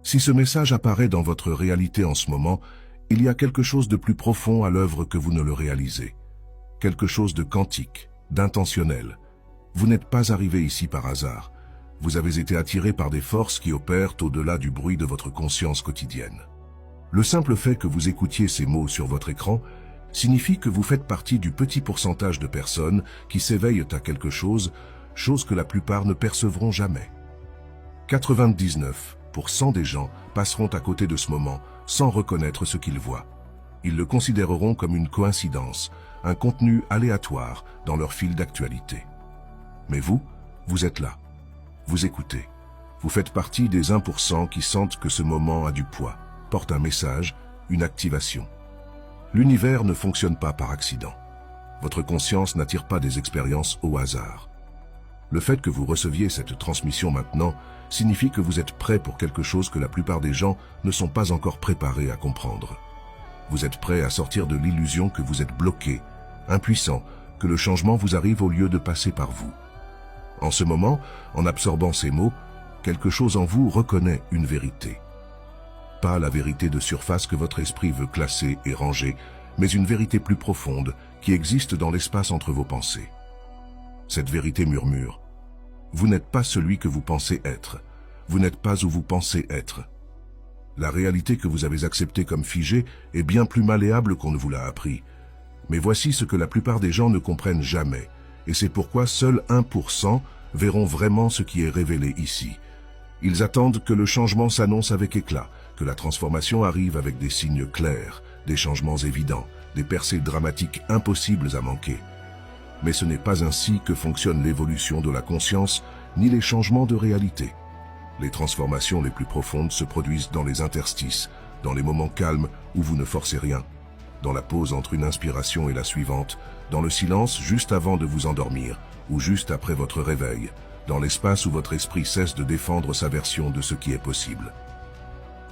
Si ce message apparaît dans votre réalité en ce moment, il y a quelque chose de plus profond à l'œuvre que vous ne le réalisez. Quelque chose de quantique, d'intentionnel. Vous n'êtes pas arrivé ici par hasard. Vous avez été attiré par des forces qui opèrent au-delà du bruit de votre conscience quotidienne. Le simple fait que vous écoutiez ces mots sur votre écran signifie que vous faites partie du petit pourcentage de personnes qui s'éveillent à quelque chose, chose que la plupart ne percevront jamais. 99% des gens passeront à côté de ce moment sans reconnaître ce qu'ils voient. Ils le considéreront comme une coïncidence, un contenu aléatoire dans leur fil d'actualité. Mais vous, vous êtes là. Vous écoutez. Vous faites partie des 1% qui sentent que ce moment a du poids, porte un message, une activation. L'univers ne fonctionne pas par accident. Votre conscience n'attire pas des expériences au hasard. Le fait que vous receviez cette transmission maintenant signifie que vous êtes prêt pour quelque chose que la plupart des gens ne sont pas encore préparés à comprendre. Vous êtes prêt à sortir de l'illusion que vous êtes bloqué, impuissant, que le changement vous arrive au lieu de passer par vous. En ce moment, en absorbant ces mots, quelque chose en vous reconnaît une vérité. Pas la vérité de surface que votre esprit veut classer et ranger, mais une vérité plus profonde qui existe dans l'espace entre vos pensées. Cette vérité murmure. Vous n'êtes pas celui que vous pensez être. Vous n'êtes pas où vous pensez être. La réalité que vous avez acceptée comme figée est bien plus malléable qu'on ne vous l'a appris. Mais voici ce que la plupart des gens ne comprennent jamais, et c'est pourquoi seuls 1% verront vraiment ce qui est révélé ici. Ils attendent que le changement s'annonce avec éclat, que la transformation arrive avec des signes clairs, des changements évidents, des percées dramatiques impossibles à manquer. Mais ce n'est pas ainsi que fonctionne l'évolution de la conscience, ni les changements de réalité. Les transformations les plus profondes se produisent dans les interstices, dans les moments calmes où vous ne forcez rien, dans la pause entre une inspiration et la suivante, dans le silence juste avant de vous endormir, ou juste après votre réveil, dans l'espace où votre esprit cesse de défendre sa version de ce qui est possible.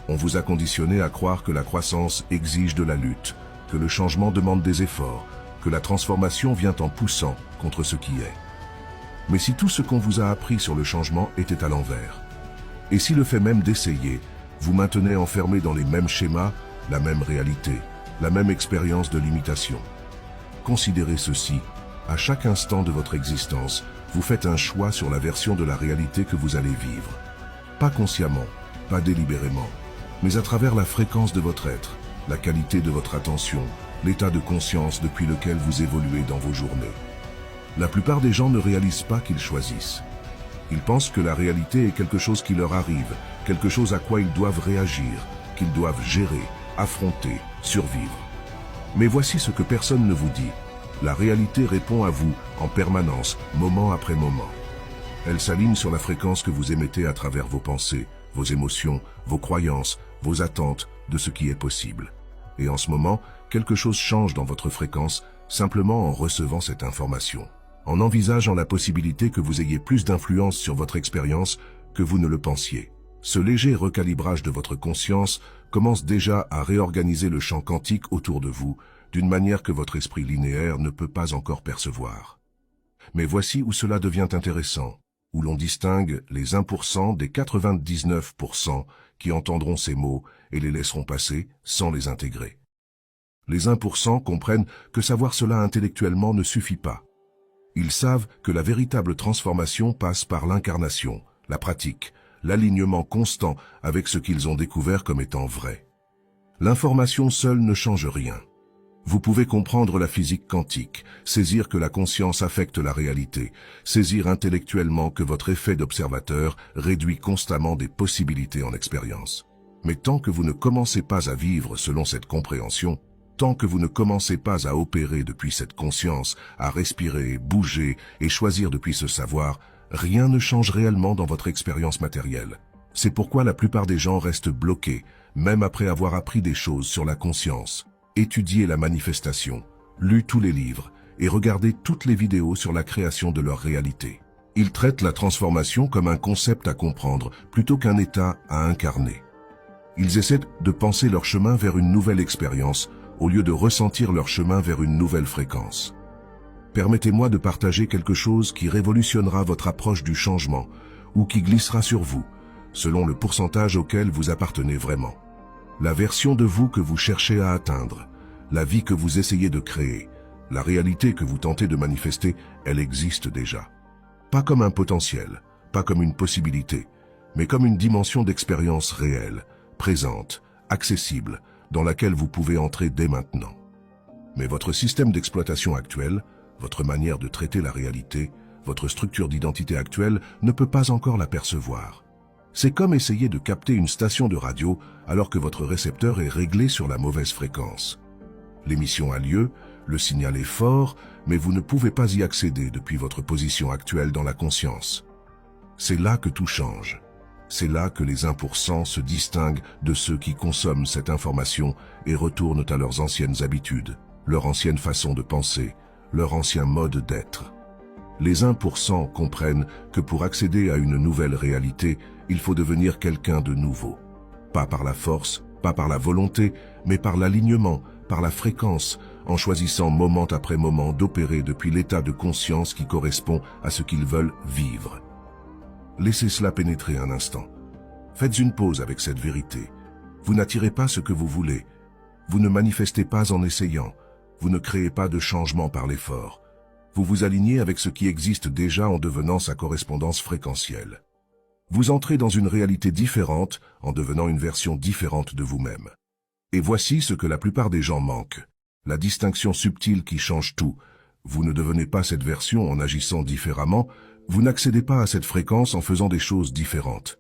On vous a conditionné à croire que la croissance exige de la lutte, que le changement demande des efforts, que la transformation vient en poussant contre ce qui est. Mais si tout ce qu'on vous a appris sur le changement était à l'envers, et si le fait même d'essayer vous maintenait enfermé dans les mêmes schémas, la même réalité, la même expérience de limitation. Considérez ceci, à chaque instant de votre existence, vous faites un choix sur la version de la réalité que vous allez vivre. Pas consciemment, pas délibérément, mais à travers la fréquence de votre être, la qualité de votre attention, l'état de conscience depuis lequel vous évoluez dans vos journées. La plupart des gens ne réalisent pas qu'ils choisissent. Ils pensent que la réalité est quelque chose qui leur arrive, quelque chose à quoi ils doivent réagir, qu'ils doivent gérer, affronter, survivre. Mais voici ce que personne ne vous dit. La réalité répond à vous en permanence, moment après moment. Elle s'aligne sur la fréquence que vous émettez à travers vos pensées, vos émotions, vos croyances, vos attentes de ce qui est possible. Et en ce moment, quelque chose change dans votre fréquence simplement en recevant cette information, en envisageant la possibilité que vous ayez plus d'influence sur votre expérience que vous ne le pensiez. Ce léger recalibrage de votre conscience commence déjà à réorganiser le champ quantique autour de vous d'une manière que votre esprit linéaire ne peut pas encore percevoir. Mais voici où cela devient intéressant, où l'on distingue les 1% des 99% qui entendront ces mots et les laisseront passer sans les intégrer. Les 1% comprennent que savoir cela intellectuellement ne suffit pas. Ils savent que la véritable transformation passe par l'incarnation, la pratique, l'alignement constant avec ce qu'ils ont découvert comme étant vrai. L'information seule ne change rien. Vous pouvez comprendre la physique quantique, saisir que la conscience affecte la réalité, saisir intellectuellement que votre effet d'observateur réduit constamment des possibilités en expérience. Mais tant que vous ne commencez pas à vivre selon cette compréhension, tant que vous ne commencez pas à opérer depuis cette conscience, à respirer, bouger et choisir depuis ce savoir, rien ne change réellement dans votre expérience matérielle. C'est pourquoi la plupart des gens restent bloqués, même après avoir appris des choses sur la conscience, étudié la manifestation, lu tous les livres et regardé toutes les vidéos sur la création de leur réalité. Ils traitent la transformation comme un concept à comprendre plutôt qu'un état à incarner. Ils essaient de penser leur chemin vers une nouvelle expérience au lieu de ressentir leur chemin vers une nouvelle fréquence. Permettez-moi de partager quelque chose qui révolutionnera votre approche du changement ou qui glissera sur vous, selon le pourcentage auquel vous appartenez vraiment. La version de vous que vous cherchez à atteindre, la vie que vous essayez de créer, la réalité que vous tentez de manifester, elle existe déjà. Pas comme un potentiel, pas comme une possibilité, mais comme une dimension d'expérience réelle, présente, accessible, dans laquelle vous pouvez entrer dès maintenant. Mais votre système d'exploitation actuel, votre manière de traiter la réalité, votre structure d'identité actuelle ne peut pas encore la percevoir. C'est comme essayer de capter une station de radio alors que votre récepteur est réglé sur la mauvaise fréquence. L'émission a lieu, le signal est fort, mais vous ne pouvez pas y accéder depuis votre position actuelle dans la conscience. C'est là que tout change. C'est là que les 1% se distinguent de ceux qui consomment cette information et retournent à leurs anciennes habitudes, leur ancienne façon de penser, leur ancien mode d'être. Les 1% comprennent que pour accéder à une nouvelle réalité, il faut devenir quelqu'un de nouveau. Pas par la force, pas par la volonté, mais par l'alignement, par la fréquence, en choisissant moment après moment d'opérer depuis l'état de conscience qui correspond à ce qu'ils veulent vivre. Laissez cela pénétrer un instant. Faites une pause avec cette vérité. Vous n'attirez pas ce que vous voulez. Vous ne manifestez pas en essayant. Vous ne créez pas de changement par l'effort. Vous vous alignez avec ce qui existe déjà en devenant sa correspondance fréquentielle. Vous entrez dans une réalité différente en devenant une version différente de vous-même. Et voici ce que la plupart des gens manquent. La distinction subtile qui change tout. Vous ne devenez pas cette version en agissant différemment, vous n'accédez pas à cette fréquence en faisant des choses différentes.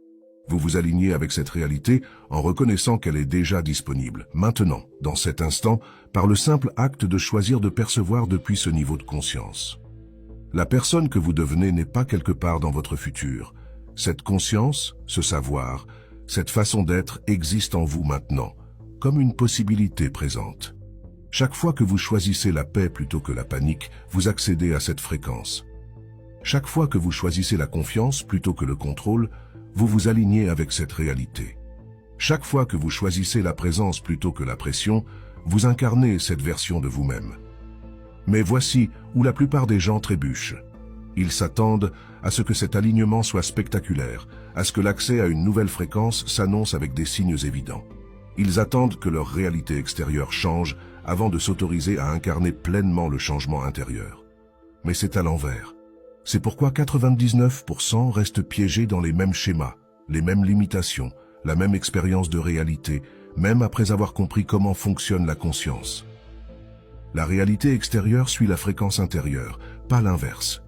Vous vous alignez avec cette réalité en reconnaissant qu'elle est déjà disponible, maintenant, dans cet instant, par le simple acte de choisir de percevoir depuis ce niveau de conscience. La personne que vous devenez n'est pas quelque part dans votre futur. Cette conscience, ce savoir, cette façon d'être existe en vous maintenant, comme une possibilité présente. Chaque fois que vous choisissez la paix plutôt que la panique, vous accédez à cette fréquence. Chaque fois que vous choisissez la confiance plutôt que le contrôle, vous vous alignez avec cette réalité. Chaque fois que vous choisissez la présence plutôt que la pression, vous incarnez cette version de vous-même. Mais voici où la plupart des gens trébuchent. Ils s'attendent à ce que cet alignement soit spectaculaire, à ce que l'accès à une nouvelle fréquence s'annonce avec des signes évidents. Ils attendent que leur réalité extérieure change avant de s'autoriser à incarner pleinement le changement intérieur. Mais c'est à l'envers. C'est pourquoi 99% restent piégés dans les mêmes schémas, les mêmes limitations, la même expérience de réalité, même après avoir compris comment fonctionne la conscience. La réalité extérieure suit la fréquence intérieure, pas l'inverse.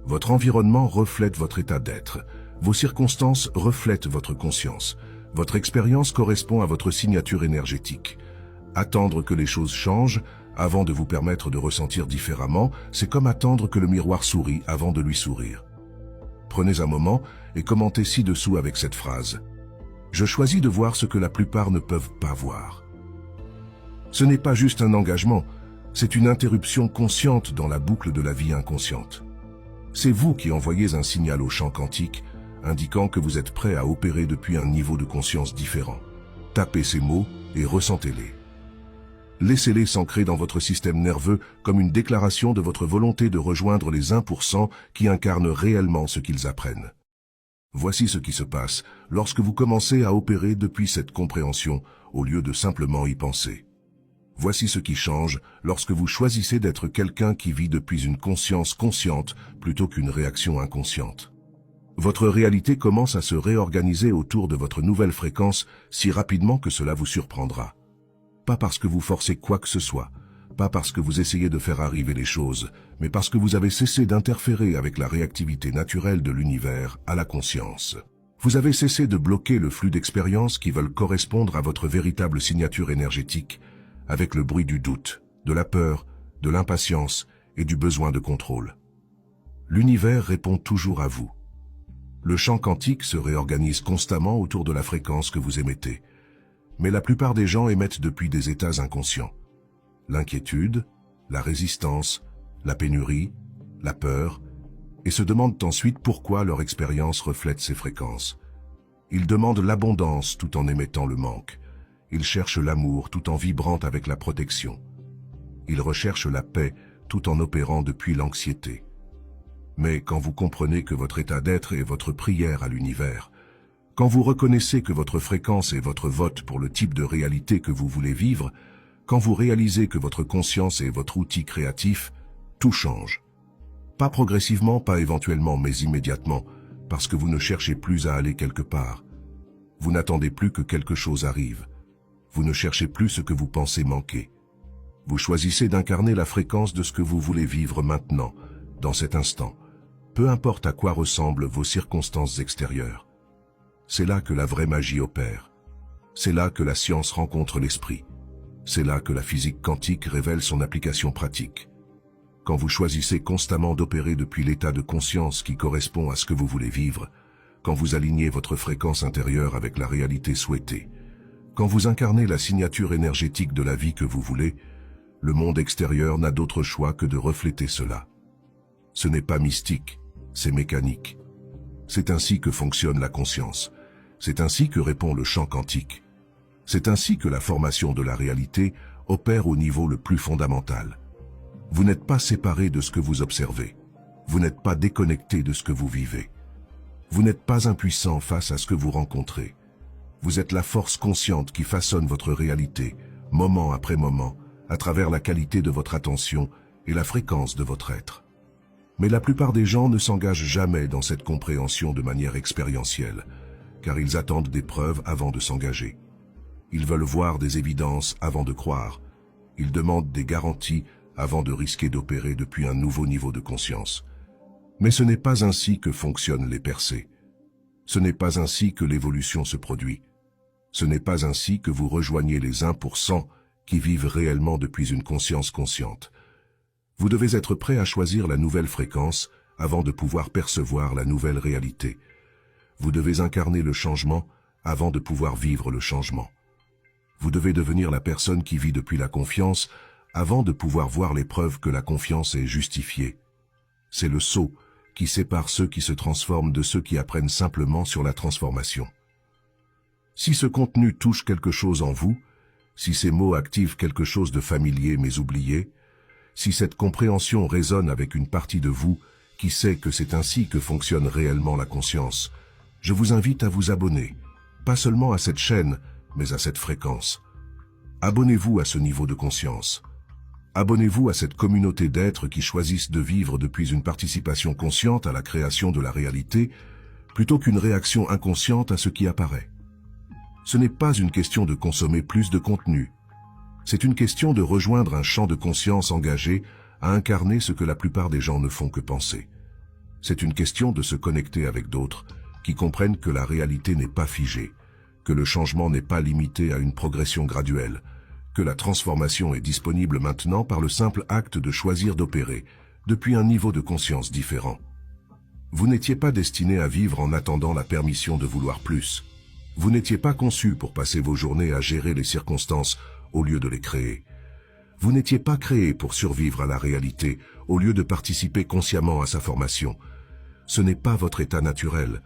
Votre environnement reflète votre état d'être, vos circonstances reflètent votre conscience, votre expérience correspond à votre signature énergétique. Attendre que les choses changent, avant de vous permettre de ressentir différemment, c'est comme attendre que le miroir sourie avant de lui sourire. Prenez un moment et commentez ci-dessous avec cette phrase. Je choisis de voir ce que la plupart ne peuvent pas voir. Ce n'est pas juste un engagement, c'est une interruption consciente dans la boucle de la vie inconsciente. C'est vous qui envoyez un signal au champ quantique, indiquant que vous êtes prêt à opérer depuis un niveau de conscience différent. Tapez ces mots et ressentez-les. Laissez-les s'ancrer dans votre système nerveux comme une déclaration de votre volonté de rejoindre les 1% qui incarnent réellement ce qu'ils apprennent. Voici ce qui se passe lorsque vous commencez à opérer depuis cette compréhension au lieu de simplement y penser. Voici ce qui change lorsque vous choisissez d'être quelqu'un qui vit depuis une conscience consciente plutôt qu'une réaction inconsciente. Votre réalité commence à se réorganiser autour de votre nouvelle fréquence si rapidement que cela vous surprendra. Pas parce que vous forcez quoi que ce soit, pas parce que vous essayez de faire arriver les choses, mais parce que vous avez cessé d'interférer avec la réactivité naturelle de l'univers à la conscience. Vous avez cessé de bloquer le flux d'expériences qui veulent correspondre à votre véritable signature énergétique, avec le bruit du doute, de la peur, de l'impatience et du besoin de contrôle. L'univers répond toujours à vous. Le champ quantique se réorganise constamment autour de la fréquence que vous émettez. Mais la plupart des gens émettent depuis des états inconscients. L'inquiétude, la résistance, la pénurie, la peur, et se demandent ensuite pourquoi leur expérience reflète ces fréquences. Ils demandent l'abondance tout en émettant le manque. Ils cherchent l'amour tout en vibrant avec la protection. Ils recherchent la paix tout en opérant depuis l'anxiété. Mais quand vous comprenez que votre état d'être est votre prière à l'univers, Quand vous reconnaissez que votre fréquence est votre vote pour le type de réalité que vous voulez vivre, quand vous réalisez que votre conscience est votre outil créatif, tout change. Pas progressivement, pas éventuellement, mais immédiatement, parce que vous ne cherchez plus à aller quelque part. Vous n'attendez plus que quelque chose arrive. Vous ne cherchez plus ce que vous pensez manquer. Vous choisissez d'incarner la fréquence de ce que vous voulez vivre maintenant, dans cet instant, peu importe à quoi ressemblent vos circonstances extérieures. C'est là que la vraie magie opère. C'est là que la science rencontre l'esprit. C'est là que la physique quantique révèle son application pratique. Quand vous choisissez constamment d'opérer depuis l'état de conscience qui correspond à ce que vous voulez vivre, quand vous alignez votre fréquence intérieure avec la réalité souhaitée, quand vous incarnez la signature énergétique de la vie que vous voulez, le monde extérieur n'a d'autre choix que de refléter cela. Ce n'est pas mystique, c'est mécanique. C'est ainsi que fonctionne la conscience. C'est ainsi que répond le champ quantique. C'est ainsi que la formation de la réalité opère au niveau le plus fondamental. Vous n'êtes pas séparé de ce que vous observez. Vous n'êtes pas déconnecté de ce que vous vivez. Vous n'êtes pas impuissant face à ce que vous rencontrez. Vous êtes la force consciente qui façonne votre réalité, moment après moment, à travers la qualité de votre attention et la fréquence de votre être. Mais la plupart des gens ne s'engagent jamais dans cette compréhension de manière expérientielle, car ils attendent des preuves avant de s'engager. Ils veulent voir des évidences avant de croire. Ils demandent des garanties avant de risquer d'opérer depuis un nouveau niveau de conscience. Mais ce n'est pas ainsi que fonctionnent les percées. Ce n'est pas ainsi que l'évolution se produit. Ce n'est pas ainsi que vous rejoignez les 1% qui vivent réellement depuis une conscience consciente. Vous devez être prêt à choisir la nouvelle fréquence avant de pouvoir percevoir la nouvelle réalité. Vous devez incarner le changement avant de pouvoir vivre le changement. Vous devez devenir la personne qui vit depuis la confiance avant de pouvoir voir les preuves que la confiance est justifiée. C'est le saut qui sépare ceux qui se transforment de ceux qui apprennent simplement sur la transformation. Si ce contenu touche quelque chose en vous, si ces mots activent quelque chose de familier mais oublié, si cette compréhension résonne avec une partie de vous qui sait que c'est ainsi que fonctionne réellement la conscience, je vous invite à vous abonner, pas seulement à cette chaîne, mais à cette fréquence. Abonnez-vous à ce niveau de conscience. Abonnez-vous à cette communauté d'êtres qui choisissent de vivre depuis une participation consciente à la création de la réalité, plutôt qu'une réaction inconsciente à ce qui apparaît. Ce n'est pas une question de consommer plus de contenu. C'est une question de rejoindre un champ de conscience engagé à incarner ce que la plupart des gens ne font que penser. C'est une question de se connecter avec d'autres qui comprennent que la réalité n'est pas figée, que le changement n'est pas limité à une progression graduelle, que la transformation est disponible maintenant par le simple acte de choisir d'opérer depuis un niveau de conscience différent. Vous n'étiez pas destiné à vivre en attendant la permission de vouloir plus. Vous n'étiez pas conçu pour passer vos journées à gérer les circonstances au lieu de les créer. Vous n'étiez pas créé pour survivre à la réalité au lieu de participer consciemment à sa formation. Ce n'est pas votre état naturel.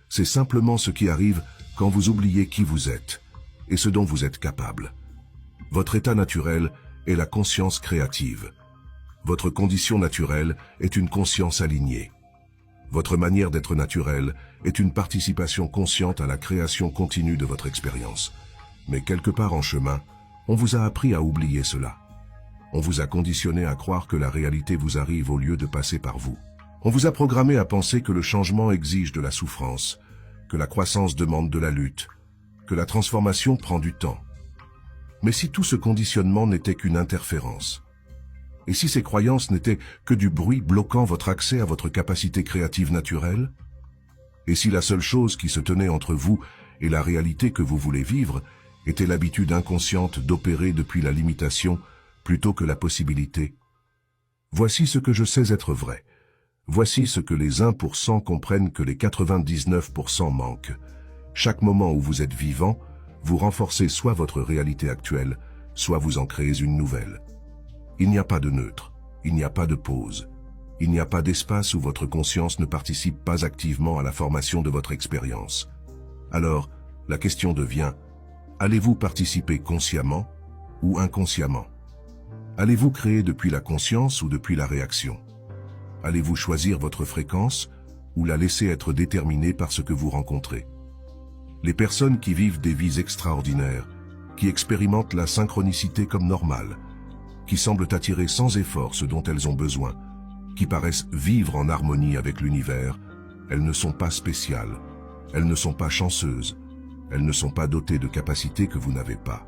C'est simplement ce qui arrive quand vous oubliez qui vous êtes et ce dont vous êtes capable. Votre état naturel est la conscience créative. Votre condition naturelle est une conscience alignée. Votre manière d'être naturelle est une participation consciente à la création continue de votre expérience. Mais quelque part en chemin, on vous a appris à oublier cela. On vous a conditionné à croire que la réalité vous arrive au lieu de passer par vous. On vous a programmé à penser que le changement exige de la souffrance, que la croissance demande de la lutte, que la transformation prend du temps. Mais si tout ce conditionnement n'était qu'une interférence, et si ces croyances n'étaient que du bruit bloquant votre accès à votre capacité créative naturelle, et si la seule chose qui se tenait entre vous et la réalité que vous voulez vivre était l'habitude inconsciente d'opérer depuis la limitation plutôt que la possibilité, voici ce que je sais être vrai. Voici ce que les 1% comprennent que les 99% manquent. Chaque moment où vous êtes vivant, vous renforcez soit votre réalité actuelle, soit vous en créez une nouvelle. Il n'y a pas de neutre, il n'y a pas de pause. Il n'y a pas d'espace où votre conscience ne participe pas activement à la formation de votre expérience. Alors, la question devient, allez-vous participer consciemment ou inconsciemment? Allez-vous créer depuis la conscience ou depuis la réaction? Allez-vous choisir votre fréquence ou la laisser être déterminée par ce que vous rencontrez? Les personnes qui vivent des vies extraordinaires, qui expérimentent la synchronicité comme normale, qui semblent attirer sans effort ce dont elles ont besoin, qui paraissent vivre en harmonie avec l'univers, elles ne sont pas spéciales, elles ne sont pas chanceuses, elles ne sont pas dotées de capacités que vous n'avez pas.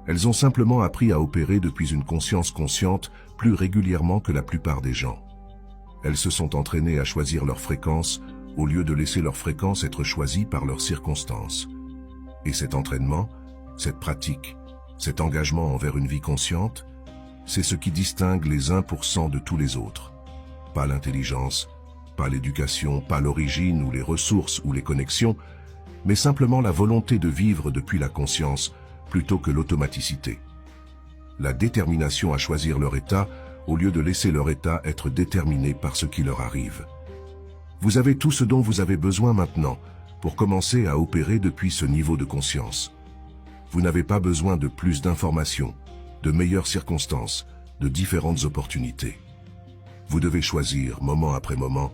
Elles ont simplement appris à opérer depuis une conscience consciente plus régulièrement que la plupart des gens. Elles se sont entraînées à choisir leur fréquence au lieu de laisser leur fréquence être choisie par leurs circonstances. Et cet entraînement, cette pratique, cet engagement envers une vie consciente, c'est ce qui distingue les 1% de tous les autres. Pas l'intelligence, pas l'éducation, pas l'origine ou les ressources ou les connexions, mais simplement la volonté de vivre depuis la conscience plutôt que l'automaticité. La détermination à choisir leur état au lieu de laisser leur état être déterminé par ce qui leur arrive. Vous avez tout ce dont vous avez besoin maintenant pour commencer à opérer depuis ce niveau de conscience. Vous n'avez pas besoin de plus d'informations, de meilleures circonstances, de différentes opportunités. Vous devez choisir, moment après moment,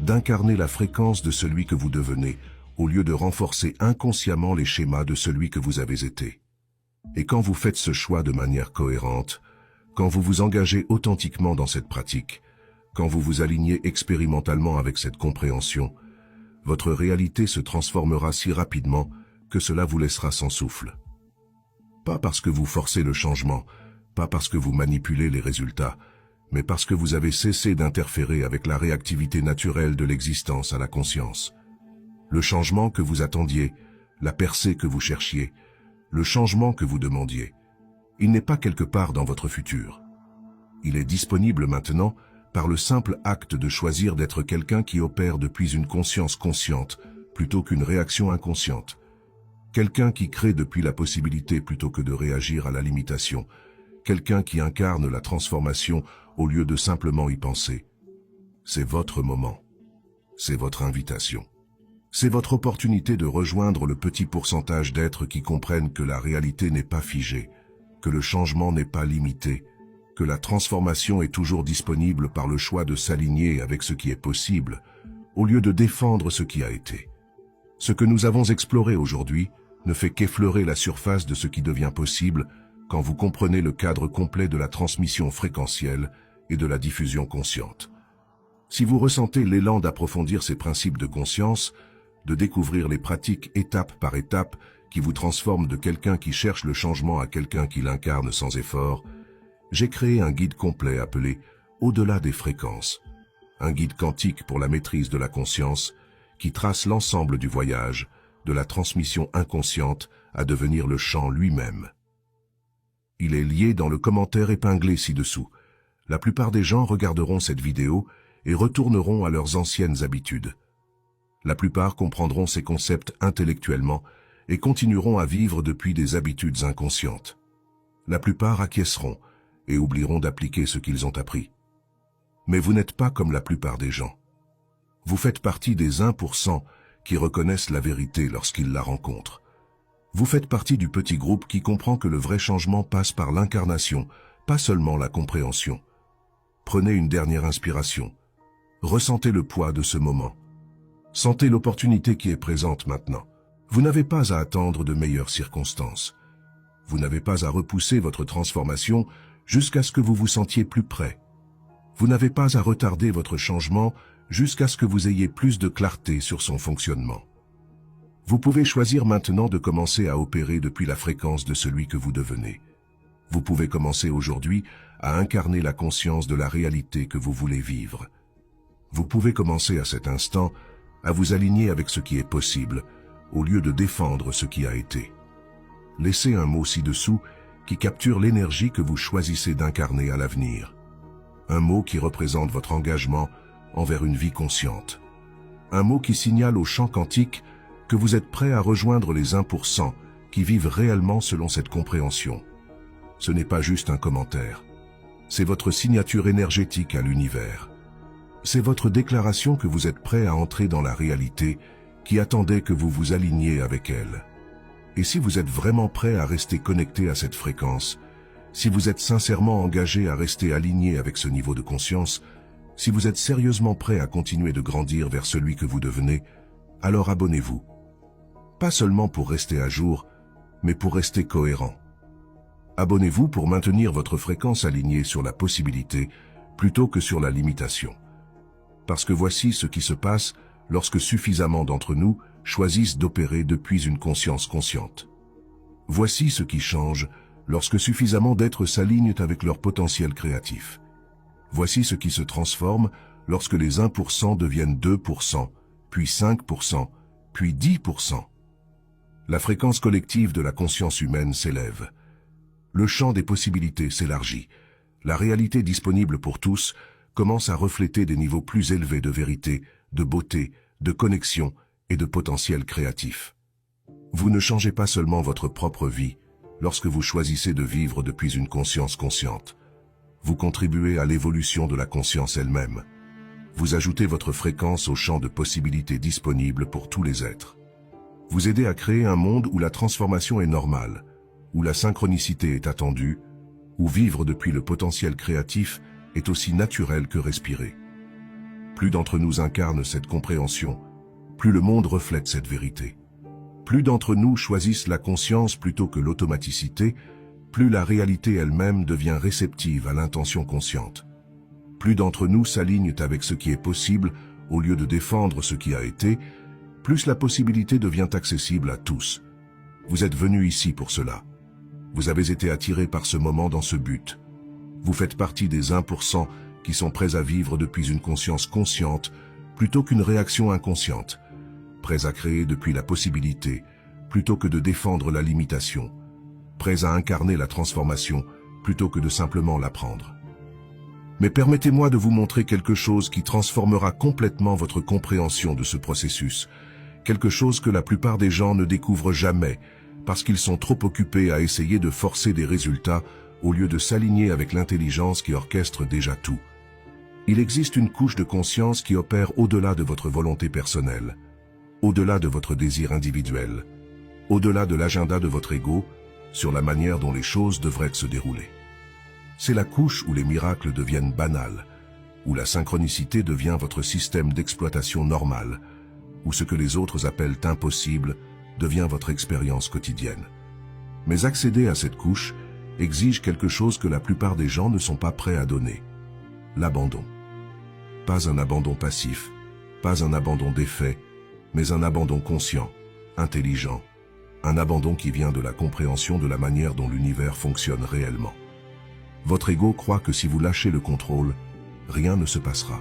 d'incarner la fréquence de celui que vous devenez, au lieu de renforcer inconsciemment les schémas de celui que vous avez été. Et quand vous faites ce choix de manière cohérente, quand vous vous engagez authentiquement dans cette pratique, quand vous vous alignez expérimentalement avec cette compréhension, votre réalité se transformera si rapidement que cela vous laissera sans souffle. Pas parce que vous forcez le changement, pas parce que vous manipulez les résultats, mais parce que vous avez cessé d'interférer avec la réactivité naturelle de l'existence à la conscience. Le changement que vous attendiez, la percée que vous cherchiez, le changement que vous demandiez, il n'est pas quelque part dans votre futur. Il est disponible maintenant par le simple acte de choisir d'être quelqu'un qui opère depuis une conscience consciente plutôt qu'une réaction inconsciente. Quelqu'un qui crée depuis la possibilité plutôt que de réagir à la limitation. Quelqu'un qui incarne la transformation au lieu de simplement y penser. C'est votre moment. C'est votre invitation. C'est votre opportunité de rejoindre le petit pourcentage d'êtres qui comprennent que la réalité n'est pas figée, que le changement n'est pas limité, que la transformation est toujours disponible par le choix de s'aligner avec ce qui est possible, au lieu de défendre ce qui a été. Ce que nous avons exploré aujourd'hui ne fait qu'effleurer la surface de ce qui devient possible quand vous comprenez le cadre complet de la transmission fréquentielle et de la diffusion consciente. Si vous ressentez l'élan d'approfondir ces principes de conscience, de découvrir les pratiques étape par étape qui vous transforment de quelqu'un qui cherche le changement à quelqu'un qui l'incarne sans effort, j'ai créé un guide complet appelé « Au-delà des fréquences », un guide quantique pour la maîtrise de la conscience qui trace l'ensemble du voyage, de la transmission inconsciente à devenir le chant lui-même. Il est lié dans le commentaire épinglé ci-dessous. La plupart des gens regarderont cette vidéo et retourneront à leurs anciennes habitudes. La plupart comprendront ces concepts intellectuellement et continueront à vivre depuis des habitudes inconscientes. La plupart acquiesceront et oublieront d'appliquer ce qu'ils ont appris. Mais vous n'êtes pas comme la plupart des gens. Vous faites partie des 1% qui reconnaissent la vérité lorsqu'ils la rencontrent. Vous faites partie du petit groupe qui comprend que le vrai changement passe par l'incarnation, pas seulement la compréhension. Prenez une dernière inspiration. Ressentez le poids de ce moment. Sentez l'opportunité qui est présente maintenant. Vous n'avez pas à attendre de meilleures circonstances. Vous n'avez pas à repousser votre transformation jusqu'à ce que vous vous sentiez plus prêt. Vous n'avez pas à retarder votre changement jusqu'à ce que vous ayez plus de clarté sur son fonctionnement. Vous pouvez choisir maintenant de commencer à opérer depuis la fréquence de celui que vous devenez. Vous pouvez commencer aujourd'hui à incarner la conscience de la réalité que vous voulez vivre. Vous pouvez commencer à cet instant à vous aligner avec ce qui est possible, au lieu de défendre ce qui a été. Laissez un mot ci-dessous qui capture l'énergie que vous choisissez d'incarner à l'avenir. Un mot qui représente votre engagement envers une vie consciente. Un mot qui signale au champ quantique que vous êtes prêt à rejoindre les 1% qui vivent réellement selon cette compréhension. Ce n'est pas juste un commentaire. C'est votre signature énergétique à l'univers. C'est votre déclaration que vous êtes prêt à entrer dans la réalité qui attendait que vous vous aligniez avec elle. Et si vous êtes vraiment prêt à rester connecté à cette fréquence, si vous êtes sincèrement engagé à rester aligné avec ce niveau de conscience, si vous êtes sérieusement prêt à continuer de grandir vers celui que vous devenez, alors abonnez-vous. Pas seulement pour rester à jour, mais pour rester cohérent. Abonnez-vous pour maintenir votre fréquence alignée sur la possibilité plutôt que sur la limitation. Parce que voici ce qui se passe lorsque suffisamment d'entre nous choisissent d'opérer depuis une conscience consciente. Voici ce qui change lorsque suffisamment d'êtres s'alignent avec leur potentiel créatif. Voici ce qui se transforme lorsque les 1% deviennent 2%, puis 5%, puis 10%. La fréquence collective de la conscience humaine s'élève. Le champ des possibilités s'élargit. La réalité disponible pour tous commence à refléter des niveaux plus élevés de vérité, de beauté, de connexion et de potentiel créatif. Vous ne changez pas seulement votre propre vie lorsque vous choisissez de vivre depuis une conscience consciente. Vous contribuez à l'évolution de la conscience elle-même. Vous ajoutez votre fréquence au champ de possibilités disponibles pour tous les êtres. Vous aidez à créer un monde où la transformation est normale, où la synchronicité est attendue, où vivre depuis le potentiel créatif est aussi naturel que respirer. Plus d'entre nous incarnent cette compréhension, plus le monde reflète cette vérité. Plus d'entre nous choisissent la conscience plutôt que l'automaticité, plus la réalité elle-même devient réceptive à l'intention consciente. Plus d'entre nous s'alignent avec ce qui est possible au lieu de défendre ce qui a été, plus la possibilité devient accessible à tous. Vous êtes venus ici pour cela. Vous avez été attirés par ce moment dans ce but. Vous faites partie des 1% qui sont prêts à vivre depuis une conscience consciente plutôt qu'une réaction inconsciente. Prêts à créer depuis la possibilité, plutôt que de défendre la limitation. Prêts à incarner la transformation, plutôt que de simplement l'apprendre. Mais permettez-moi de vous montrer quelque chose qui transformera complètement votre compréhension de ce processus. Quelque chose que la plupart des gens ne découvrent jamais, parce qu'ils sont trop occupés à essayer de forcer des résultats au lieu de s'aligner avec l'intelligence qui orchestre déjà tout. Il existe une couche de conscience qui opère au-delà de votre volonté personnelle, au-delà de votre désir individuel, au-delà de l'agenda de votre ego, sur la manière dont les choses devraient se dérouler. C'est la couche où les miracles deviennent banals, où la synchronicité devient votre système d'exploitation normal, où ce que les autres appellent impossible devient votre expérience quotidienne. Mais accéder à cette couche exige quelque chose que la plupart des gens ne sont pas prêts à donner. L'abandon. Pas un abandon passif, pas un abandon d'effet, mais un abandon conscient, intelligent, un abandon qui vient de la compréhension de la manière dont l'univers fonctionne réellement. Votre ego croit que si vous lâchez le contrôle, rien ne se passera.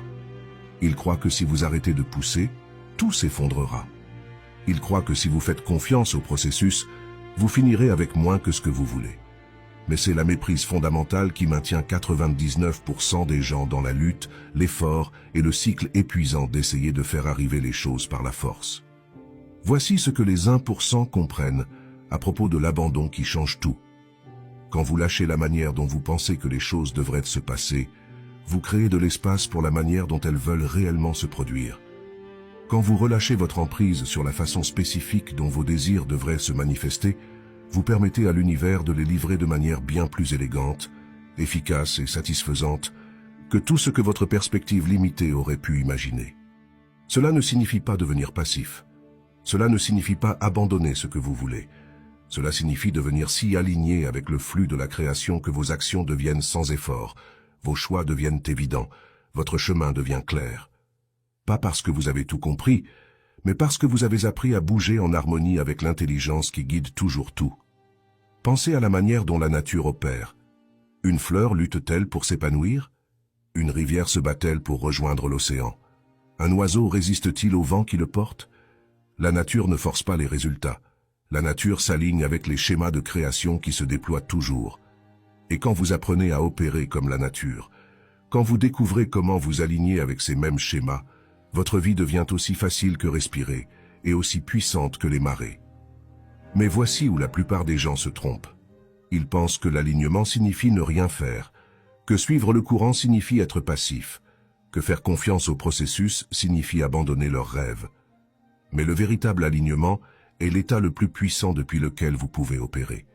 Il croit que si vous arrêtez de pousser, tout s'effondrera. Il croit que si vous faites confiance au processus, vous finirez avec moins que ce que vous voulez. Mais c'est la méprise fondamentale qui maintient 99% des gens dans la lutte, l'effort et le cycle épuisant d'essayer de faire arriver les choses par la force. Voici ce que les 1% comprennent à propos de l'abandon qui change tout. Quand vous lâchez la manière dont vous pensez que les choses devraient se passer, vous créez de l'espace pour la manière dont elles veulent réellement se produire. Quand vous relâchez votre emprise sur la façon spécifique dont vos désirs devraient se manifester, vous permettez à l'univers de les livrer de manière bien plus élégante, efficace et satisfaisante que tout ce que votre perspective limitée aurait pu imaginer. Cela ne signifie pas devenir passif. Cela ne signifie pas abandonner ce que vous voulez. Cela signifie devenir si aligné avec le flux de la création que vos actions deviennent sans effort, vos choix deviennent évidents, votre chemin devient clair. Pas parce que vous avez tout compris, mais parce que vous avez appris à bouger en harmonie avec l'intelligence qui guide toujours tout. Pensez à la manière dont la nature opère. Une fleur lutte-t-elle pour s'épanouir? Une rivière se bat-elle pour rejoindre l'océan? Un oiseau résiste-t-il au vent qui le porte? La nature ne force pas les résultats. La nature s'aligne avec les schémas de création qui se déploient toujours. Et quand vous apprenez à opérer comme la nature, quand vous découvrez comment vous aligner avec ces mêmes schémas, votre vie devient aussi facile que respirer et aussi puissante que les marées. Mais voici où la plupart des gens se trompent. Ils pensent que l'alignement signifie ne rien faire, que suivre le courant signifie être passif, que faire confiance au processus signifie abandonner leurs rêves. Mais le véritable alignement est l'état le plus puissant depuis lequel vous pouvez opérer.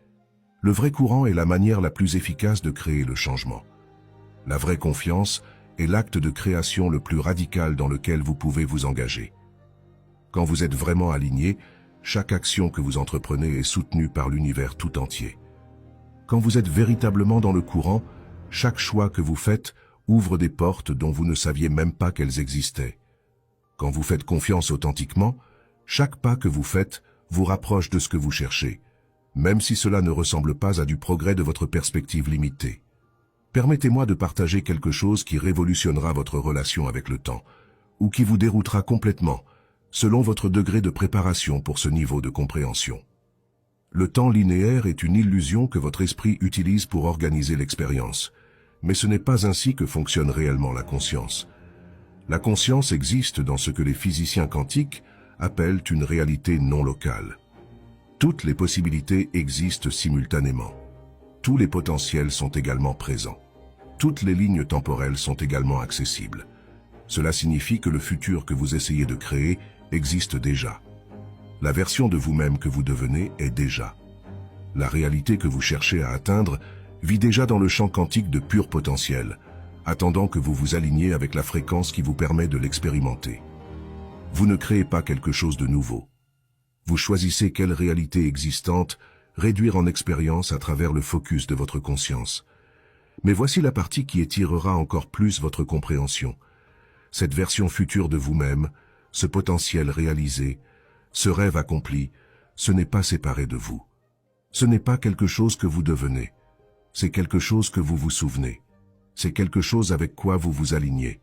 Le vrai courant est la manière la plus efficace de créer le changement. La vraie confiance est l'acte de création le plus radical dans lequel vous pouvez vous engager. Quand vous êtes vraiment aligné, chaque action que vous entreprenez est soutenue par l'univers tout entier. Quand vous êtes véritablement dans le courant, chaque choix que vous faites ouvre des portes dont vous ne saviez même pas qu'elles existaient. Quand vous faites confiance authentiquement, chaque pas que vous faites vous rapproche de ce que vous cherchez, même si cela ne ressemble pas à du progrès de votre perspective limitée. Permettez-moi de partager quelque chose qui révolutionnera votre relation avec le temps, ou qui vous déroutera complètement, selon votre degré de préparation pour ce niveau de compréhension. Le temps linéaire est une illusion que votre esprit utilise pour organiser l'expérience, mais ce n'est pas ainsi que fonctionne réellement la conscience. La conscience existe dans ce que les physiciens quantiques appellent une réalité non locale. Toutes les possibilités existent simultanément. Tous les potentiels sont également présents. Toutes les lignes temporelles sont également accessibles. Cela signifie que le futur que vous essayez de créer existe déjà. La version de vous-même que vous devenez est déjà. La réalité que vous cherchez à atteindre vit déjà dans le champ quantique de pur potentiel, attendant que vous vous aligniez avec la fréquence qui vous permet de l'expérimenter. Vous ne créez pas quelque chose de nouveau. Vous choisissez quelle réalité existante réduire en expérience à travers le focus de votre conscience. Mais voici la partie qui étirera encore plus votre compréhension. Cette version future de vous-même, ce potentiel réalisé, ce rêve accompli, ce n'est pas séparé de vous. Ce n'est pas quelque chose que vous devenez. C'est quelque chose que vous vous souvenez. C'est quelque chose avec quoi vous vous alignez.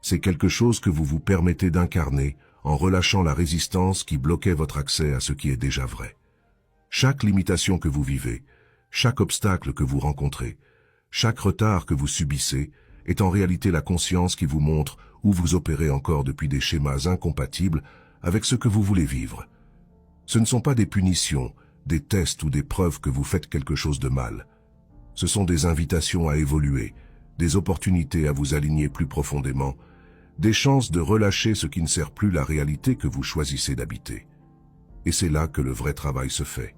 C'est quelque chose que vous vous permettez d'incarner en relâchant la résistance qui bloquait votre accès à ce qui est déjà vrai. Chaque limitation que vous vivez, chaque obstacle que vous rencontrez, chaque retard que vous subissez est en réalité la conscience qui vous montre où vous opérez encore depuis des schémas incompatibles avec ce que vous voulez vivre. Ce ne sont pas des punitions, des tests ou des preuves que vous faites quelque chose de mal. Ce sont des invitations à évoluer, des opportunités à vous aligner plus profondément, des chances de relâcher ce qui ne sert plus la réalité que vous choisissez d'habiter. Et c'est là que le vrai travail se fait.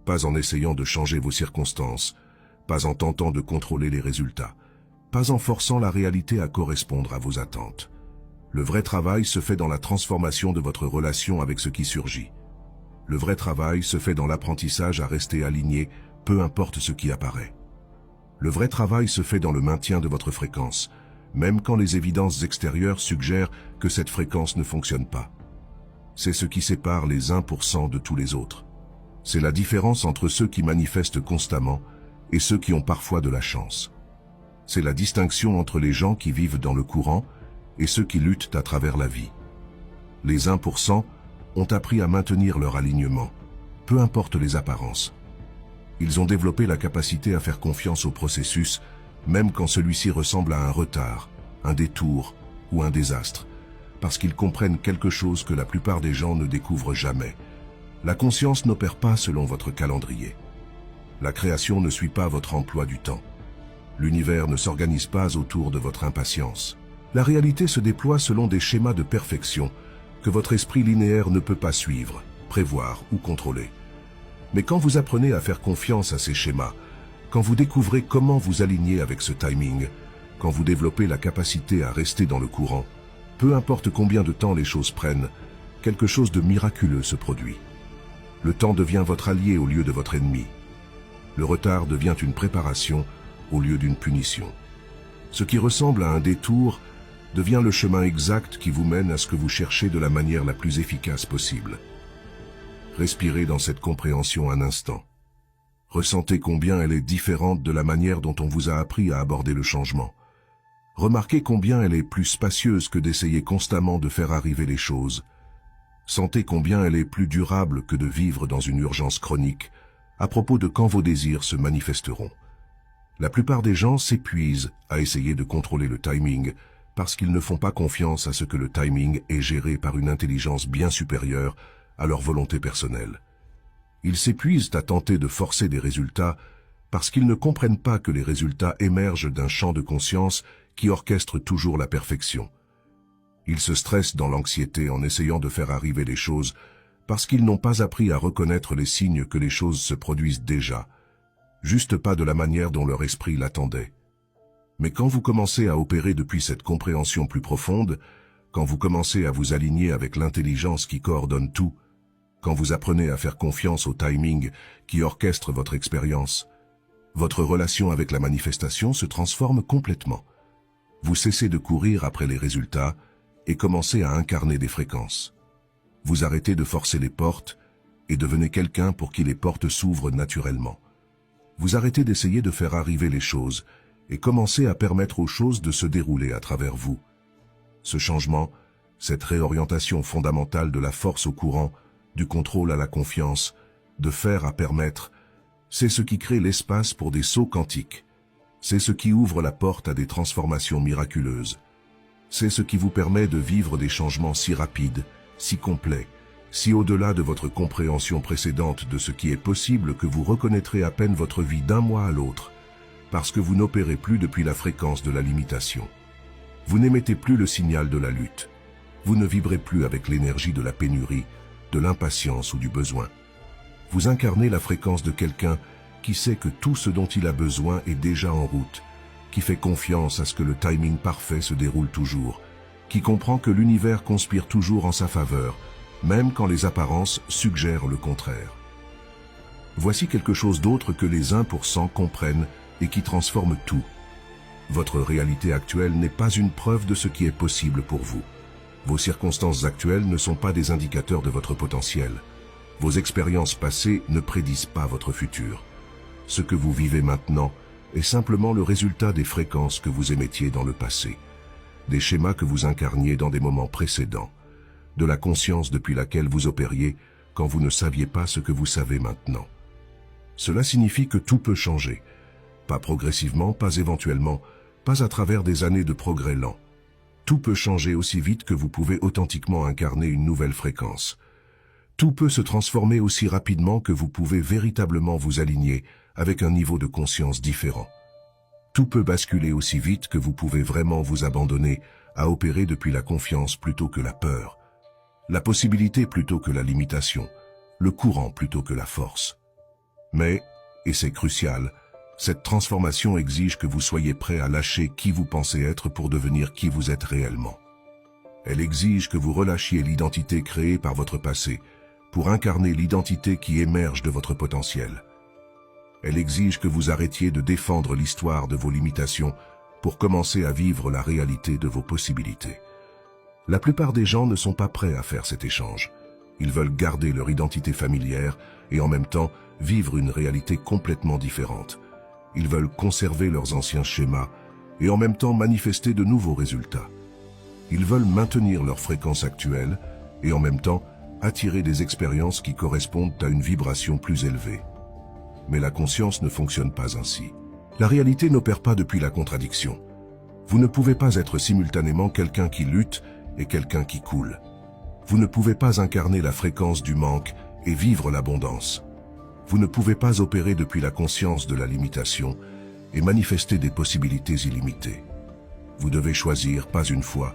Pas en essayant de changer vos circonstances, pas en tentant de contrôler les résultats, pas en forçant la réalité à correspondre à vos attentes. Le vrai travail se fait dans la transformation de votre relation avec ce qui surgit. Le vrai travail se fait dans l'apprentissage à rester aligné, peu importe ce qui apparaît. Le vrai travail se fait dans le maintien de votre fréquence, même quand les évidences extérieures suggèrent que cette fréquence ne fonctionne pas. C'est ce qui sépare les 1% de tous les autres. C'est la différence entre ceux qui manifestent constamment et ceux qui ont parfois de la chance. C'est la distinction entre les gens qui vivent dans le courant et ceux qui luttent à travers la vie. Les 1% ont appris à maintenir leur alignement, peu importe les apparences. Ils ont développé la capacité à faire confiance au processus, même quand celui-ci ressemble à un retard, un détour ou un désastre, parce qu'ils comprennent quelque chose que la plupart des gens ne découvrent jamais. La conscience n'opère pas selon votre calendrier. La création ne suit pas votre emploi du temps. L'univers ne s'organise pas autour de votre impatience. La réalité se déploie selon des schémas de perfection que votre esprit linéaire ne peut pas suivre, prévoir ou contrôler. Mais quand vous apprenez à faire confiance à ces schémas, quand vous découvrez comment vous aligner avec ce timing, quand vous développez la capacité à rester dans le courant, peu importe combien de temps les choses prennent, quelque chose de miraculeux se produit. Le temps devient votre allié au lieu de votre ennemi. Le retard devient une préparation au lieu d'une punition. Ce qui ressemble à un détour devient le chemin exact qui vous mène à ce que vous cherchez de la manière la plus efficace possible. Respirez dans cette compréhension un instant. Ressentez combien elle est différente de la manière dont on vous a appris à aborder le changement. Remarquez combien elle est plus spacieuse que d'essayer constamment de faire arriver les choses. Sentez combien elle est plus durable que de vivre dans une urgence chronique à propos de quand vos désirs se manifesteront. La plupart des gens s'épuisent à essayer de contrôler le timing parce qu'ils ne font pas confiance à ce que le timing est géré par une intelligence bien supérieure à leur volonté personnelle. Ils s'épuisent à tenter de forcer des résultats parce qu'ils ne comprennent pas que les résultats émergent d'un champ de conscience qui orchestre toujours la perfection. Ils se stressent dans l'anxiété en essayant de faire arriver les choses parce qu'ils n'ont pas appris à reconnaître les signes que les choses se produisent déjà, juste pas de la manière dont leur esprit l'attendait. Mais quand vous commencez à opérer depuis cette compréhension plus profonde, quand vous commencez à vous aligner avec l'intelligence qui coordonne tout, Quand vous apprenez à faire confiance au timing qui orchestre votre expérience, votre relation avec la manifestation se transforme complètement. Vous cessez de courir après les résultats et commencez à incarner des fréquences. Vous arrêtez de forcer les portes et devenez quelqu'un pour qui les portes s'ouvrent naturellement. Vous arrêtez d'essayer de faire arriver les choses et commencez à permettre aux choses de se dérouler à travers vous. Ce changement, cette réorientation fondamentale de la force au courant, du contrôle à la confiance, de faire à permettre, c'est ce qui crée l'espace pour des sauts quantiques. C'est ce qui ouvre la porte à des transformations miraculeuses. C'est ce qui vous permet de vivre des changements si rapides, si complets, si au-delà de votre compréhension précédente de ce qui est possible que vous reconnaîtrez à peine votre vie d'un mois à l'autre, parce que vous n'opérez plus depuis la fréquence de la limitation. Vous n'émettez plus le signal de la lutte. Vous ne vibrez plus avec l'énergie de la pénurie, de l'impatience ou du besoin. Vous incarnez la fréquence de quelqu'un qui sait que tout ce dont il a besoin est déjà en route, qui fait confiance à ce que le timing parfait se déroule toujours, qui comprend que l'univers conspire toujours en sa faveur, même quand les apparences suggèrent le contraire. Voici quelque chose d'autre que les 1% comprennent et qui transforme tout. Votre réalité actuelle n'est pas une preuve de ce qui est possible pour vous. Vos circonstances actuelles ne sont pas des indicateurs de votre potentiel. Vos expériences passées ne prédisent pas votre futur. Ce que vous vivez maintenant est simplement le résultat des fréquences que vous émettiez dans le passé, des schémas que vous incarniez dans des moments précédents, de la conscience depuis laquelle vous opériez quand vous ne saviez pas ce que vous savez maintenant. Cela signifie que tout peut changer, pas progressivement, pas éventuellement, pas à travers des années de progrès lent. Tout peut changer aussi vite que vous pouvez authentiquement incarner une nouvelle fréquence. Tout peut se transformer aussi rapidement que vous pouvez véritablement vous aligner avec un niveau de conscience différent. Tout peut basculer aussi vite que vous pouvez vraiment vous abandonner à opérer depuis la confiance plutôt que la peur, la possibilité plutôt que la limitation, le courant plutôt que la force. Mais, et c'est crucial, cette transformation exige que vous soyez prêt à lâcher qui vous pensez être pour devenir qui vous êtes réellement. Elle exige que vous relâchiez l'identité créée par votre passé pour incarner l'identité qui émerge de votre potentiel. Elle exige que vous arrêtiez de défendre l'histoire de vos limitations pour commencer à vivre la réalité de vos possibilités. La plupart des gens ne sont pas prêts à faire cet échange. Ils veulent garder leur identité familière et en même temps vivre une réalité complètement différente. Ils veulent conserver leurs anciens schémas et en même temps manifester de nouveaux résultats. Ils veulent maintenir leur fréquence actuelle et en même temps attirer des expériences qui correspondent à une vibration plus élevée. Mais la conscience ne fonctionne pas ainsi. La réalité n'opère pas depuis la contradiction. Vous ne pouvez pas être simultanément quelqu'un qui lutte et quelqu'un qui coule. Vous ne pouvez pas incarner la fréquence du manque et vivre l'abondance. Vous ne pouvez pas opérer depuis la conscience de la limitation et manifester des possibilités illimitées. Vous devez choisir pas une fois,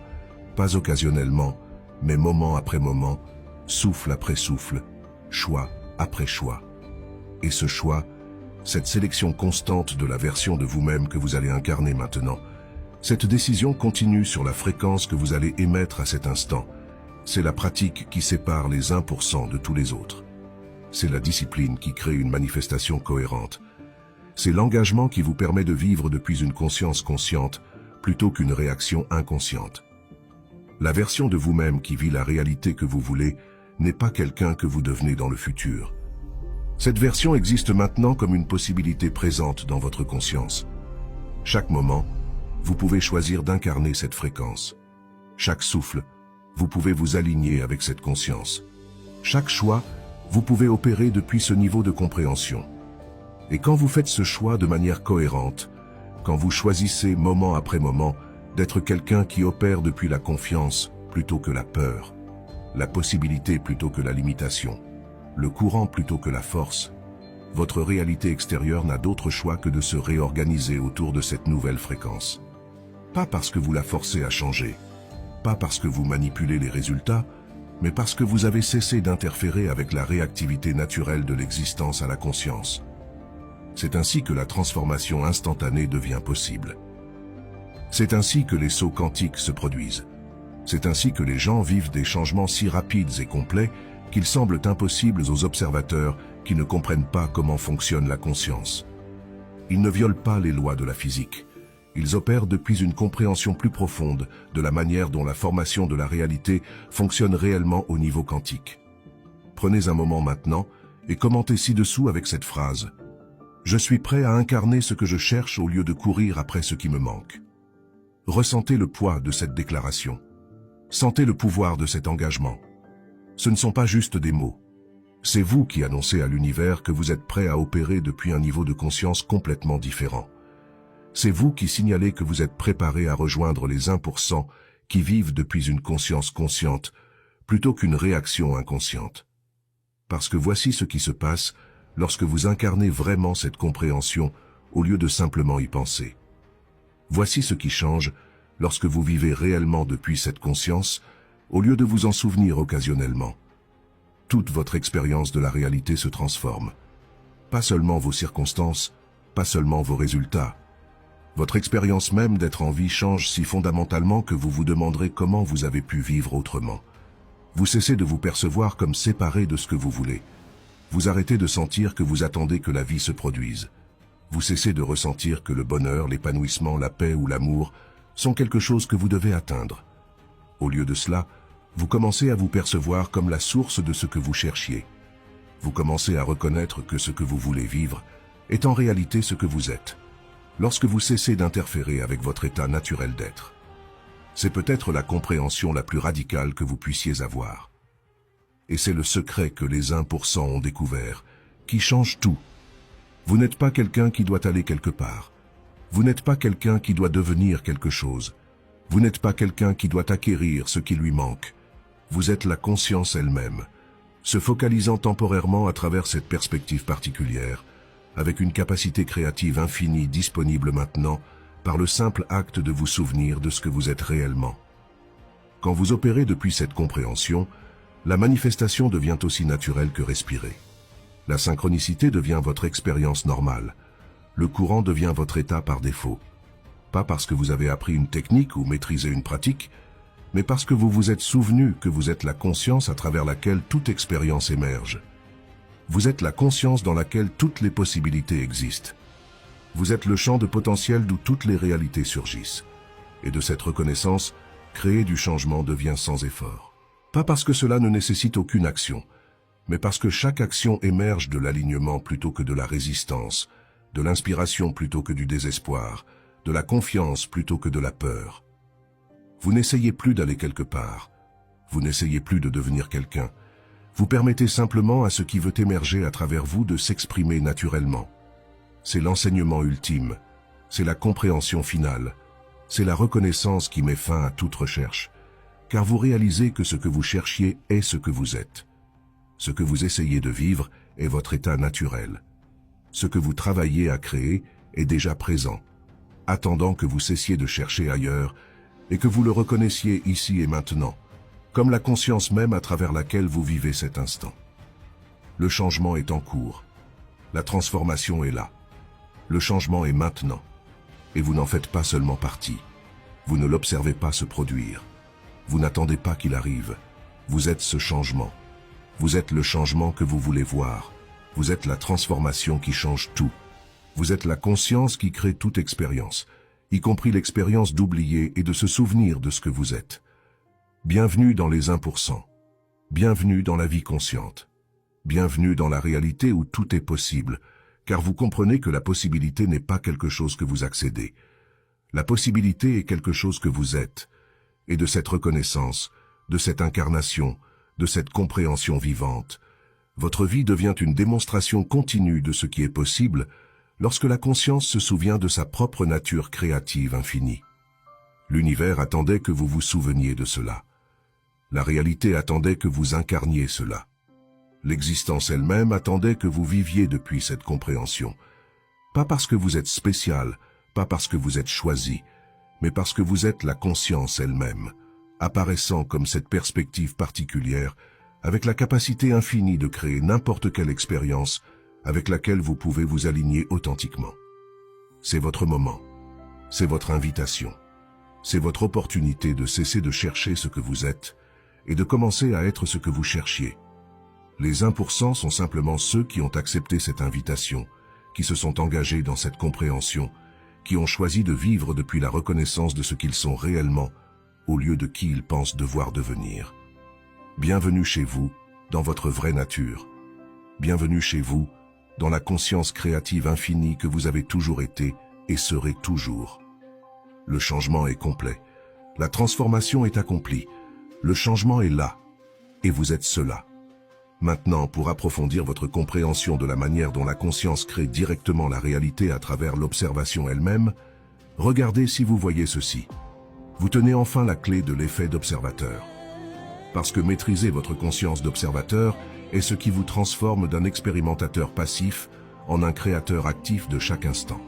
pas occasionnellement, mais moment après moment, souffle après souffle, choix après choix. Et ce choix, cette sélection constante de la version de vous-même que vous allez incarner maintenant, cette décision continue sur la fréquence que vous allez émettre à cet instant, c'est la pratique qui sépare les 1% de tous les autres. C'est la discipline qui crée une manifestation cohérente. C'est l'engagement qui vous permet de vivre depuis une conscience consciente plutôt qu'une réaction inconsciente. La version de vous-même qui vit la réalité que vous voulez n'est pas quelqu'un que vous devenez dans le futur. Cette version existe maintenant comme une possibilité présente dans votre conscience. Chaque moment, vous pouvez choisir d'incarner cette fréquence. Chaque souffle, vous pouvez vous aligner avec cette conscience. Chaque choix, vous pouvez opérer depuis ce niveau de compréhension. Et quand vous faites ce choix de manière cohérente, quand vous choisissez moment après moment d'être quelqu'un qui opère depuis la confiance plutôt que la peur, la possibilité plutôt que la limitation, le courant plutôt que la force, votre réalité extérieure n'a d'autre choix que de se réorganiser autour de cette nouvelle fréquence. Pas parce que vous la forcez à changer, pas parce que vous manipulez les résultats, mais parce que vous avez cessé d'interférer avec la réactivité naturelle de l'existence à la conscience. C'est ainsi que la transformation instantanée devient possible. C'est ainsi que les sauts quantiques se produisent. C'est ainsi que les gens vivent des changements si rapides et complets qu'ils semblent impossibles aux observateurs qui ne comprennent pas comment fonctionne la conscience. Ils ne violent pas les lois de la physique. Ils opèrent depuis une compréhension plus profonde de la manière dont la formation de la réalité fonctionne réellement au niveau quantique. Prenez un moment maintenant et commentez ci-dessous avec cette phrase. Je suis prêt à incarner ce que je cherche au lieu de courir après ce qui me manque. Ressentez le poids de cette déclaration. Sentez le pouvoir de cet engagement. Ce ne sont pas juste des mots. C'est vous qui annoncez à l'univers que vous êtes prêt à opérer depuis un niveau de conscience complètement différent. C'est vous qui signalez que vous êtes préparé à rejoindre les 1% qui vivent depuis une conscience consciente, plutôt qu'une réaction inconsciente. Parce que voici ce qui se passe lorsque vous incarnez vraiment cette compréhension au lieu de simplement y penser. Voici ce qui change lorsque vous vivez réellement depuis cette conscience, au lieu de vous en souvenir occasionnellement. Toute votre expérience de la réalité se transforme. Pas seulement vos circonstances, pas seulement vos résultats. Votre expérience même d'être en vie change si fondamentalement que vous vous demanderez comment vous avez pu vivre autrement. Vous cessez de vous percevoir comme séparé de ce que vous voulez. Vous arrêtez de sentir que vous attendez que la vie se produise. Vous cessez de ressentir que le bonheur, l'épanouissement, la paix ou l'amour sont quelque chose que vous devez atteindre. Au lieu de cela, vous commencez à vous percevoir comme la source de ce que vous cherchiez. Vous commencez à reconnaître que ce que vous voulez vivre est en réalité ce que vous êtes. Lorsque vous cessez d'interférer avec votre état naturel d'être. C'est peut-être la compréhension la plus radicale que vous puissiez avoir. Et c'est le secret que les 1% ont découvert, qui change tout. Vous n'êtes pas quelqu'un qui doit aller quelque part. Vous n'êtes pas quelqu'un qui doit devenir quelque chose. Vous n'êtes pas quelqu'un qui doit acquérir ce qui lui manque. Vous êtes la conscience elle-même, se focalisant temporairement à travers cette perspective particulière, avec une capacité créative infinie disponible maintenant par le simple acte de vous souvenir de ce que vous êtes réellement. Quand vous opérez depuis cette compréhension, la manifestation devient aussi naturelle que respirer. La synchronicité devient votre expérience normale. Le courant devient votre état par défaut. Pas parce que vous avez appris une technique ou maîtrisé une pratique, mais parce que vous vous êtes souvenu que vous êtes la conscience à travers laquelle toute expérience émerge. Vous êtes la conscience dans laquelle toutes les possibilités existent. Vous êtes le champ de potentiel d'où toutes les réalités surgissent. Et de cette reconnaissance, créer du changement devient sans effort. Pas parce que cela ne nécessite aucune action, mais parce que chaque action émerge de l'alignement plutôt que de la résistance, de l'inspiration plutôt que du désespoir, de la confiance plutôt que de la peur. Vous n'essayez plus d'aller quelque part. Vous n'essayez plus de devenir quelqu'un. Vous permettez simplement à ce qui veut émerger à travers vous de s'exprimer naturellement. C'est l'enseignement ultime, c'est la compréhension finale, c'est la reconnaissance qui met fin à toute recherche, car vous réalisez que ce que vous cherchiez est ce que vous êtes. Ce que vous essayez de vivre est votre état naturel. Ce que vous travaillez à créer est déjà présent, attendant que vous cessiez de chercher ailleurs et que vous le reconnaissiez ici et maintenant, comme la conscience même à travers laquelle vous vivez cet instant. Le changement est en cours. La transformation est là. Le changement est maintenant. Et vous n'en faites pas seulement partie. Vous ne l'observez pas se produire. Vous n'attendez pas qu'il arrive. Vous êtes ce changement. Vous êtes le changement que vous voulez voir. Vous êtes la transformation qui change tout. Vous êtes la conscience qui crée toute expérience, y compris l'expérience d'oublier et de se souvenir de ce que vous êtes. Bienvenue dans les 1%. Bienvenue dans la vie consciente. Bienvenue dans la réalité où tout est possible, car vous comprenez que la possibilité n'est pas quelque chose que vous accédez. La possibilité est quelque chose que vous êtes. Et de cette reconnaissance, de cette incarnation, de cette compréhension vivante, votre vie devient une démonstration continue de ce qui est possible lorsque la conscience se souvient de sa propre nature créative infinie. L'univers attendait que vous vous souveniez de cela. La réalité attendait que vous incarniez cela. L'existence elle-même attendait que vous viviez depuis cette compréhension. Pas parce que vous êtes spécial, pas parce que vous êtes choisi, mais parce que vous êtes la conscience elle-même, apparaissant comme cette perspective particulière, avec la capacité infinie de créer n'importe quelle expérience avec laquelle vous pouvez vous aligner authentiquement. C'est votre moment, c'est votre invitation, c'est votre opportunité de cesser de chercher ce que vous êtes et de commencer à être ce que vous cherchiez. Les 1% sont simplement ceux qui ont accepté cette invitation, qui se sont engagés dans cette compréhension, qui ont choisi de vivre depuis la reconnaissance de ce qu'ils sont réellement, au lieu de qui ils pensent devoir devenir. Bienvenue chez vous, dans votre vraie nature. Bienvenue chez vous, dans la conscience créative infinie que vous avez toujours été et serez toujours. Le changement est complet. La transformation est accomplie. Le changement est là. Et vous êtes cela. Maintenant, pour approfondir votre compréhension de la manière dont la conscience crée directement la réalité à travers l'observation elle-même, regardez si vous voyez ceci. Vous tenez enfin la clé de l'effet d'observateur. Parce que maîtriser votre conscience d'observateur est ce qui vous transforme d'un expérimentateur passif en un créateur actif de chaque instant.